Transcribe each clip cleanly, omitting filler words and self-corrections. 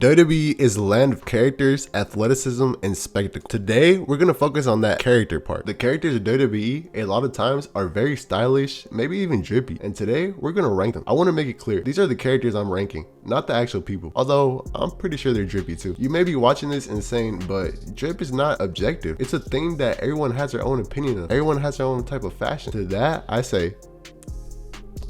WWE is a land of characters, athleticism, and spectacle. Today, we're going to focus on that character part. The characters of WWE a lot of times are very stylish, maybe even drippy, and today we're going to rank them. I want to make it clear, these are the characters I'm ranking, not the actual people, although I'm pretty sure they're drippy too. You may be watching this and saying, but drip is not objective. It's a thing that everyone has their own opinion of. Everyone has their own type of fashion. To that, I say,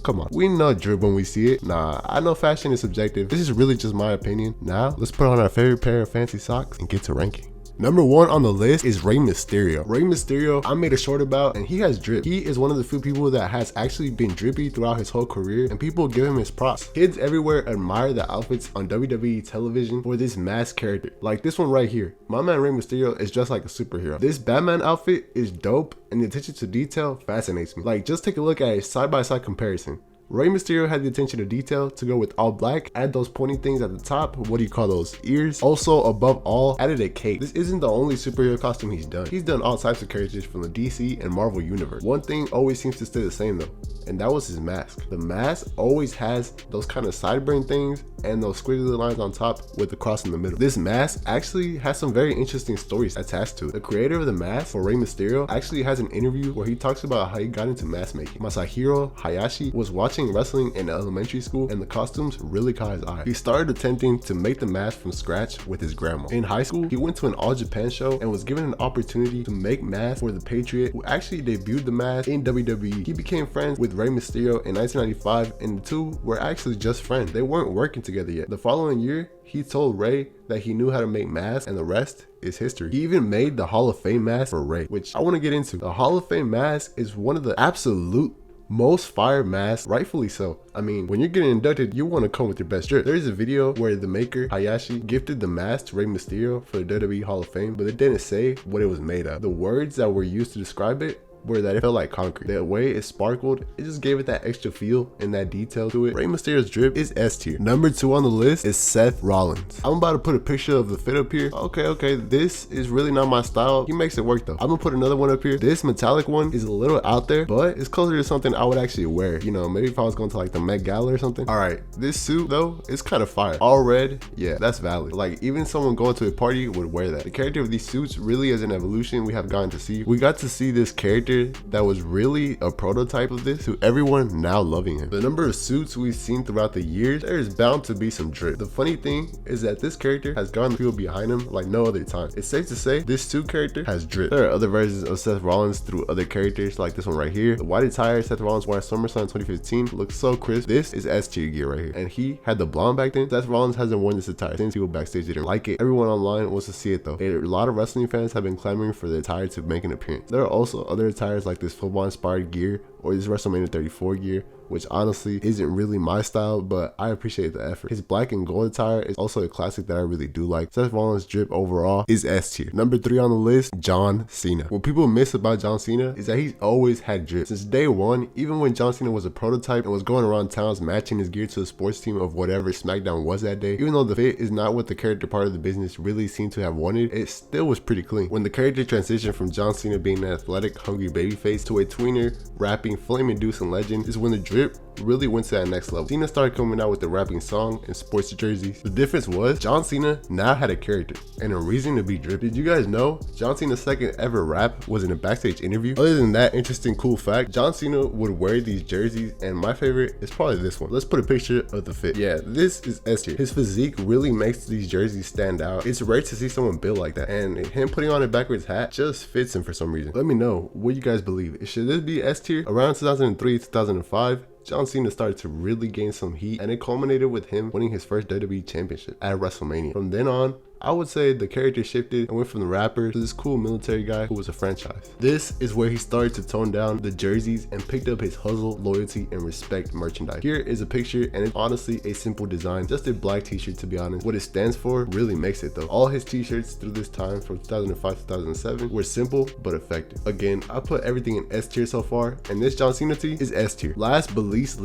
come on, we know drip when we see it. Nah, I know fashion is subjective. This is really just my opinion. Now, let's put on our favorite pair of fancy socks and get to ranking. Number 1 on the list is Rey Mysterio. Rey Mysterio, I made a short about, and he has drip. He is one of the few people that has actually been drippy throughout his whole career, and people give him his props. Kids everywhere admire the outfits on WWE television for this masked character. Like this one right here. My man Rey Mysterio is just like a superhero. This Batman outfit is dope, and the attention to detail fascinates me. Like, just take a look at a side-by-side comparison. Rey Mysterio had the attention to detail to go with all black, add those pointy things at the top, what do you call those, ears. Also, above all, added a cape. This isn't the only superhero costume he's done. He's done all types of characters from the DC and Marvel universe. One thing always seems to stay the same though, and that was his mask. The mask always has those kind of sideburn things and those squiggly lines on top with the cross in the middle. This mask actually has some very interesting stories attached to it. The creator of the mask for Rey Mysterio actually has an interview where he talks about how he got into mask making. Masahiro Hayashi was watching wrestling in elementary school, and the costumes really caught his eye. He started attempting to make the mask from scratch with his grandma. In high school, he went to an All Japan show and was given an opportunity to make masks for the Patriot, who actually debuted the mask in WWE. He became friends with Rey Mysterio in 1995, and the two were actually just friends. They weren't working together yet. The following year, he told Rey that he knew how to make masks, and the rest is history. He even made the Hall of Fame mask for Rey, which I want to get into. The Hall of Fame mask is one of the absolute most fire masks, rightfully so. I mean, when you're getting inducted, you want to come with your best drip. There's a video where the maker, Hayashi, gifted the mask to Rey Mysterio for the WWE Hall of Fame, but it didn't say what it was made of. The words that were used to describe it were that it felt like concrete. The way it sparkled, it just gave it that extra feel and that detail to it. Rey Mysterio's drip is S tier. Number 2 on the list is Seth Rollins. I'm about to put a picture of the fit up here. Okay, this is really not my style. He makes it work though. I'm gonna put another one up here. This metallic one is a little out there, but it's closer to something I would actually wear. You know, maybe if I was going to like the Met Gala or something. All right, this suit though, it's kind of fire. All red, yeah, that's valid. Like, even someone going to a party would wear that. The character of these suits really is an evolution we have gotten to see. We got to see this character that was really a prototype of this to everyone now loving him. The number of suits we've seen throughout the years, there is bound to be some drip. The funny thing is that this character has gotten people behind him like no other time. It's safe to say this suit character has drip. There are other versions of Seth Rollins through other characters, like this one right here. The white attire Seth Rollins wore at SummerSlam 2015 looks so crisp. This is S tier gear right here, and he had the blonde back then. Seth Rollins hasn't worn this attire since. People backstage didn't like it. Everyone online wants to see it though. A lot of wrestling fans have been clamoring for the attire to make an appearance. There are also other attires like this football inspired gear or this WrestleMania 34 gear, which honestly isn't really my style, but I appreciate the effort. His black and gold attire is also a classic that I really do like. Seth Rollins' drip overall is S tier. Number 3 on the list, John Cena. What people miss about John Cena is that he's always had drip. Since day one, even when John Cena was a prototype and was going around towns matching his gear to the sports team of whatever SmackDown was that day, even though the fit is not what the character part of the business really seemed to have wanted, it still was pretty clean. When the character transitioned from John Cena being an athletic, hungry babyface to a tweener, rapping, flame-inducing legend is when the drip really went to that next level. Cena started coming out with the rapping song and sports jerseys. The difference was John Cena now had a character and a reason to be drip. Did you guys know John Cena's second ever rap was in a backstage interview? Other than that interesting cool fact, John Cena would wear these jerseys, and my favorite is probably this one. Let's put a picture of the fit. Yeah, this is S tier. His physique really makes these jerseys stand out. It's rare to see someone built like that, and him putting on a backwards hat just fits him for some reason. Let me know what you guys believe. Should this be S tier? Around 2003, 2005, John Cena started to really gain some heat, and it culminated with him winning his first WWE championship at WrestleMania. From then on, I would say the character shifted and went from the rapper to this cool military guy who was a franchise. This is where he started to tone down the jerseys and picked up his hustle, loyalty, and respect merchandise. Here is a picture, and it's honestly a simple design, just a black t-shirt to be honest. What it stands for really makes it though. All his t-shirts through this time from 2005 to 2007 were simple but effective. Again, I put everything in S tier so far, and this John Cena tee is S tier. Last but least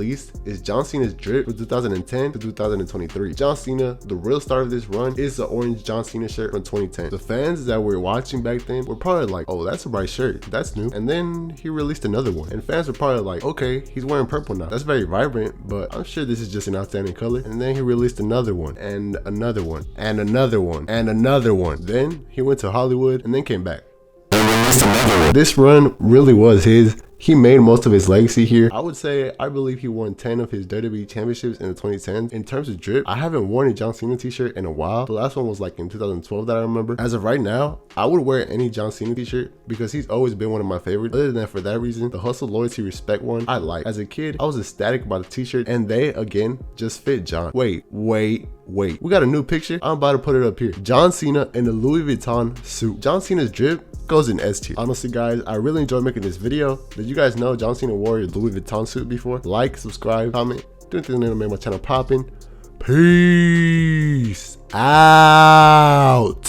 is John Cena's drip from 2010 to 2023. John Cena, the real star of this run, is the orange John Cena shirt from 2010. The fans that were watching back then were probably like, oh, that's a bright shirt, that's new. And then he released another one, and fans were probably like, okay, he's wearing purple now, that's very vibrant, but I'm sure this is just an outstanding color. And then he released another one, and another one, and another one, and another one. Then he went to Hollywood and then came back. This run really was his. He made most of his legacy here. I would say, I believe he won 10 of his WWE championships in the 2010s. In terms of drip, I haven't worn a John Cena t-shirt in a while. The last one was like in 2012 that I remember. As of right now, I would wear any John Cena t-shirt because he's always been one of my favorites. Other than for that reason, the hustle, loyalty, respect one, I like. As a kid, I was ecstatic about the t-shirt, and they, again, just fit John. Wait. We got a new picture. I'm about to put it up here. John Cena in the Louis Vuitton suit. John Cena's drip goes in S tier. Honestly, guys, I really enjoyed making this video. Did you guys know John Cena wore a Louis Vuitton suit before? Like, subscribe, comment, do anything to make my channel popping. Peace out.